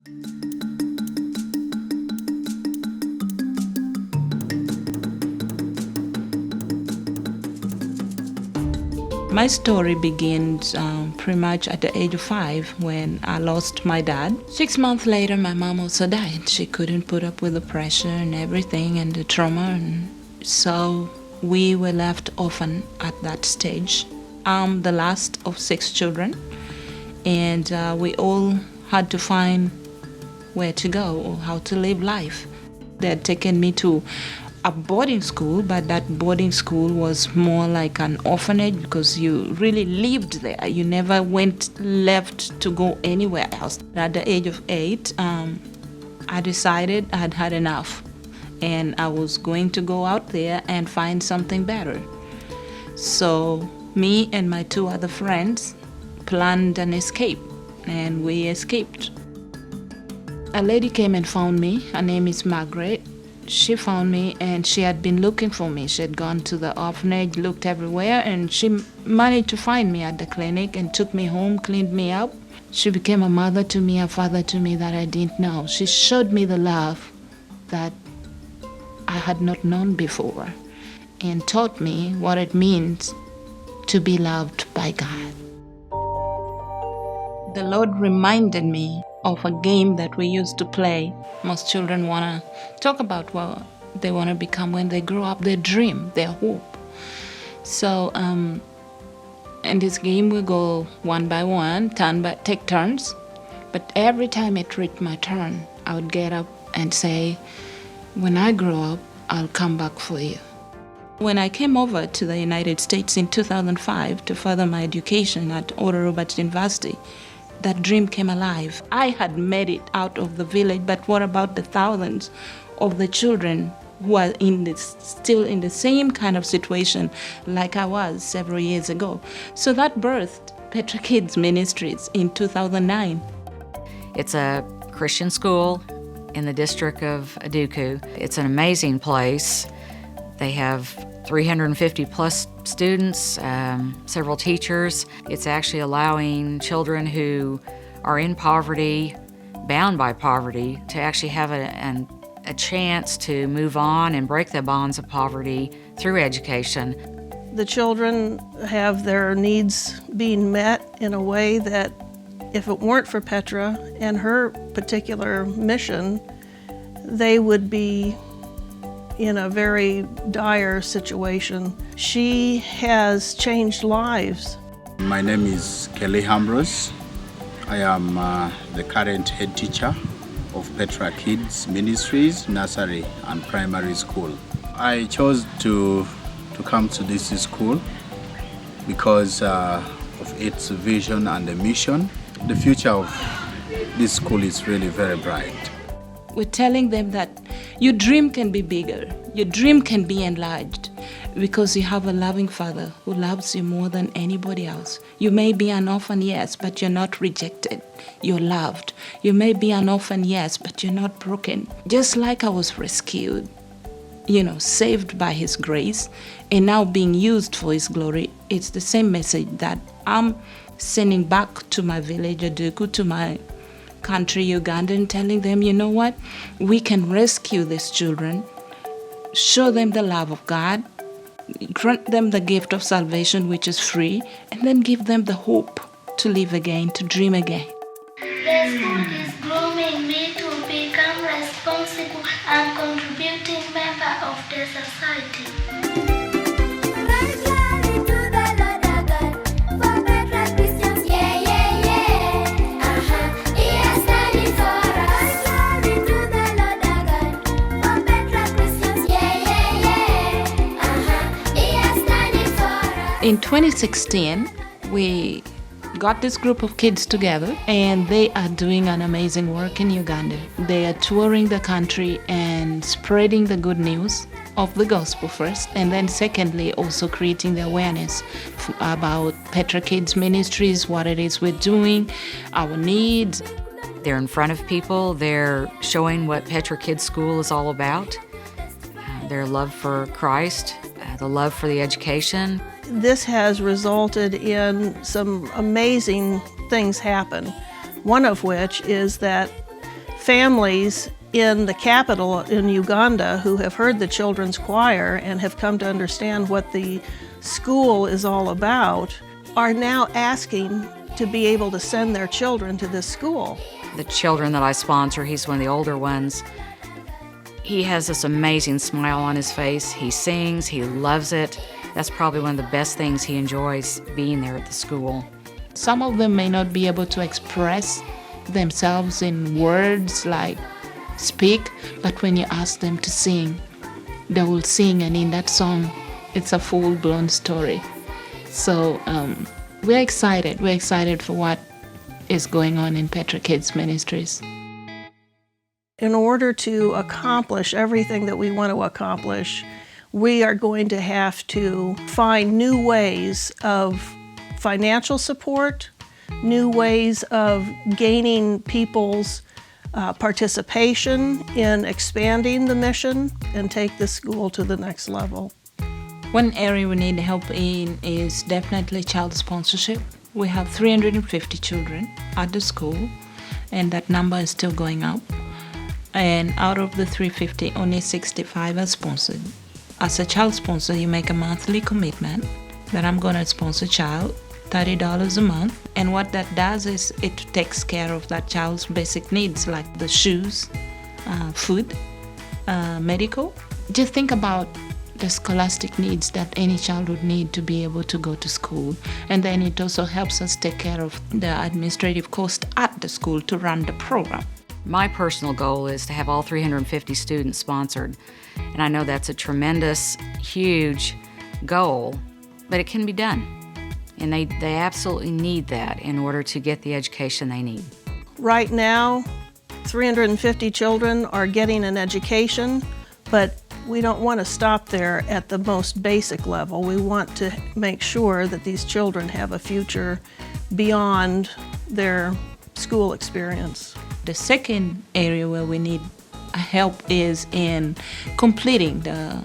My story begins pretty much at the age of 5 when I lost my dad. 6 months later, my mom also died. She couldn't put up with the pressure and everything and the trauma, and so we were left orphaned at that stage. I'm the last of 6 children, and we all had to find where to go or how to live life. They had taken me to a boarding school, but that boarding school was more like an orphanage because you really lived there. You never left to go anywhere else. At the age of 8, I decided I had had enough and I was going to go out there and find something better. So me and my 2 other friends planned an escape, and we escaped. A lady came and found me. Her name is Margaret. She found me and she had been looking for me. She had gone to the orphanage, looked everywhere, and she managed to find me at the clinic and took me home, cleaned me up. She became a mother to me, a father to me that I didn't know. She showed me the love that I had not known before and taught me what it means to be loved by God. The Lord reminded me of a game that we used to play. Most children want to talk about what they want to become when they grow up, their dream, their hope. So in this game we go one by one, take turns. But every time it reached my turn, I would get up and say, when I grow up, I'll come back for you. When I came over to the United States in 2005 to further my education at Oral Roberts University, that dream came alive. I had made it out of the village, but what about the thousands of the children who are still in the same kind of situation like I was several years ago? So that birthed Petra Kids Ministries in 2009. It's a Christian school in the district of Aduku. It's an amazing place. They have 350 plus students, several teachers. It's actually allowing children who are in poverty, bound by poverty, to actually have a chance to move on and break the bonds of poverty through education. The children have their needs being met in a way that if it weren't for Petra and her particular mission, they would be in a very dire situation. She has changed lives. My name is Kelly Ambrose. I am the current head teacher of Petra Kids Ministries, nursery and primary school. I chose to come to this school because of its vision and the mission. The future of this school is really very bright. We're telling them that your dream can be bigger, your dream can be enlarged because you have a loving Father who loves you more than anybody else. You may be an orphan, yes, but you're not rejected. You're loved. You may be an orphan, yes, but you're not broken. Just like I was rescued, saved by His grace and now being used for His glory, it's the same message that I'm sending back to my village, Aduku, to my country, Uganda, and telling them, you know what, we can rescue these children, show them the love of God, grant them the gift of salvation, which is free, and then give them the hope to live again, to dream again. The school is grooming me to become responsible and contributing member of the society. In 2016, we got this group of kids together and they are doing an amazing work in Uganda. They are touring the country and spreading the good news of the gospel first, and then secondly also creating the awareness about Petra Kids Ministries, what it is we're doing, our needs. They're in front of people, they're showing what Petra Kids School is all about, their love for Christ, the love for the education. This has resulted in some amazing things happen, one of which is that families in the capital in Uganda who have heard the children's choir and have come to understand what the school is all about are now asking to be able to send their children to this school. The children that I sponsor, he's one of the older ones. He has this amazing smile on his face. He sings, he loves it. That's probably one of the best things he enjoys, being there at the school. Some of them may not be able to express themselves in words like speak, but when you ask them to sing, they will sing, and in that song, it's a full-blown story. So we're excited. We're excited for what is going on in Petra Kids Ministries. In order to accomplish everything that we want to accomplish, we are going to have to find new ways of financial support, new ways of gaining people's participation in expanding the mission and take the school to the next level. One area we need help in is definitely child sponsorship. We have 350 children at the school, and that number is still going up. And out of the 350, only 65 are sponsored. As a child sponsor, you make a monthly commitment that I'm going to sponsor a child, $30 a month. And what that does is it takes care of that child's basic needs like the shoes, food, medical. Just think about the scholastic needs that any child would need to be able to go to school. And then it also helps us take care of the administrative cost at the school to run the program. My personal goal is to have all 350 students sponsored. And I know that's a tremendous, huge goal, but it can be done. And they absolutely need that in order to get the education they need. Right now, 350 children are getting an education, but we don't want to stop there at the most basic level. We want to make sure that these children have a future beyond their school experience. The second area where we need help is in completing the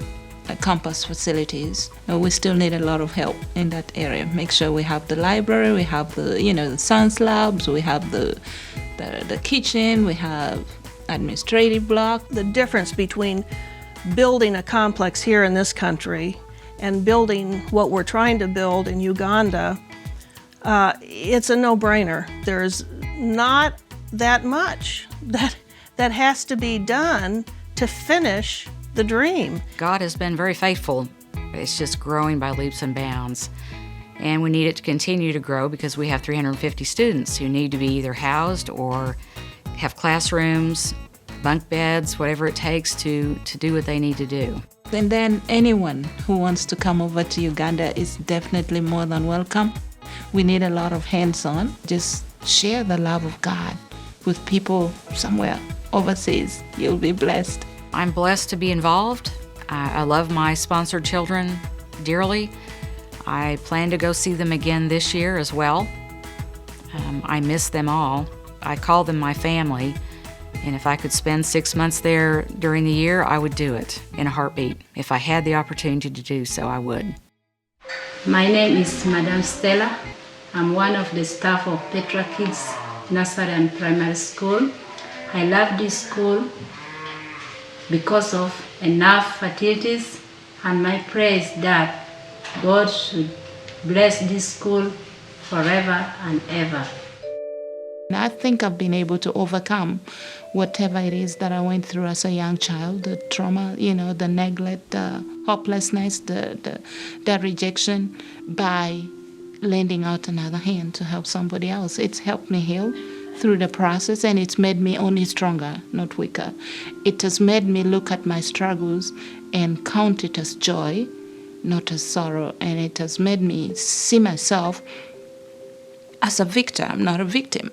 campus facilities. We still need a lot of help in that area. Make sure we have the library, we have the science labs, we have the kitchen, we have administrative block. The difference between building a complex here in this country and building what we're trying to build in Uganda, it's a no-brainer. There's not that much that has to be done to finish the dream. God has been very faithful. It's just growing by leaps and bounds. And we need it to continue to grow because we have 350 students who need to be either housed or have classrooms, bunk beds, whatever it takes to do what they need to do. And then anyone who wants to come over to Uganda is definitely more than welcome. We need a lot of hands-on. Just share the love of God with people somewhere overseas. You'll be blessed. I'm blessed to be involved. I love my sponsored children dearly. I plan to go see them again this year as well. I miss them all. I call them my family. And if I could spend 6 months there during the year, I would do it in a heartbeat. If I had the opportunity to do so, I would. My name is Madame Stella. I'm one of the staff of Petra Kids Nursery and Primary School. I love this school because of enough facilities, and my prayer is that God should bless this school forever and ever. I think I've been able to overcome whatever it is that I went through as a young child, the trauma, the neglect, the hopelessness, the rejection, by lending out another hand to help somebody else. It's helped me heal through the process, and it's made me only stronger, not weaker. It has made me look at my struggles and count it as joy, not as sorrow, and it has made me see myself as a victor. I'm not a victim.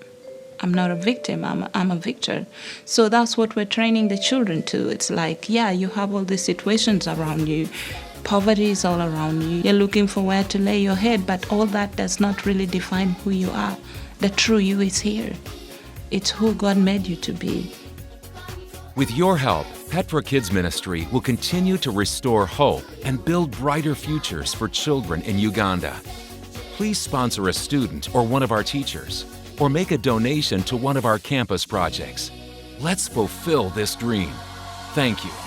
I'm a victor. So that's what we're training the children to. It's like, yeah, you have all these situations around you. Poverty is all around you. You're looking for where to lay your head, but all that does not really define who you are. The true you is here. It's who God made you to be. With your help, Petra Kids Ministry will continue to restore hope and build brighter futures for children in Uganda. Please sponsor a student or one of our teachers, or make a donation to one of our campus projects. Let's fulfill this dream. Thank you.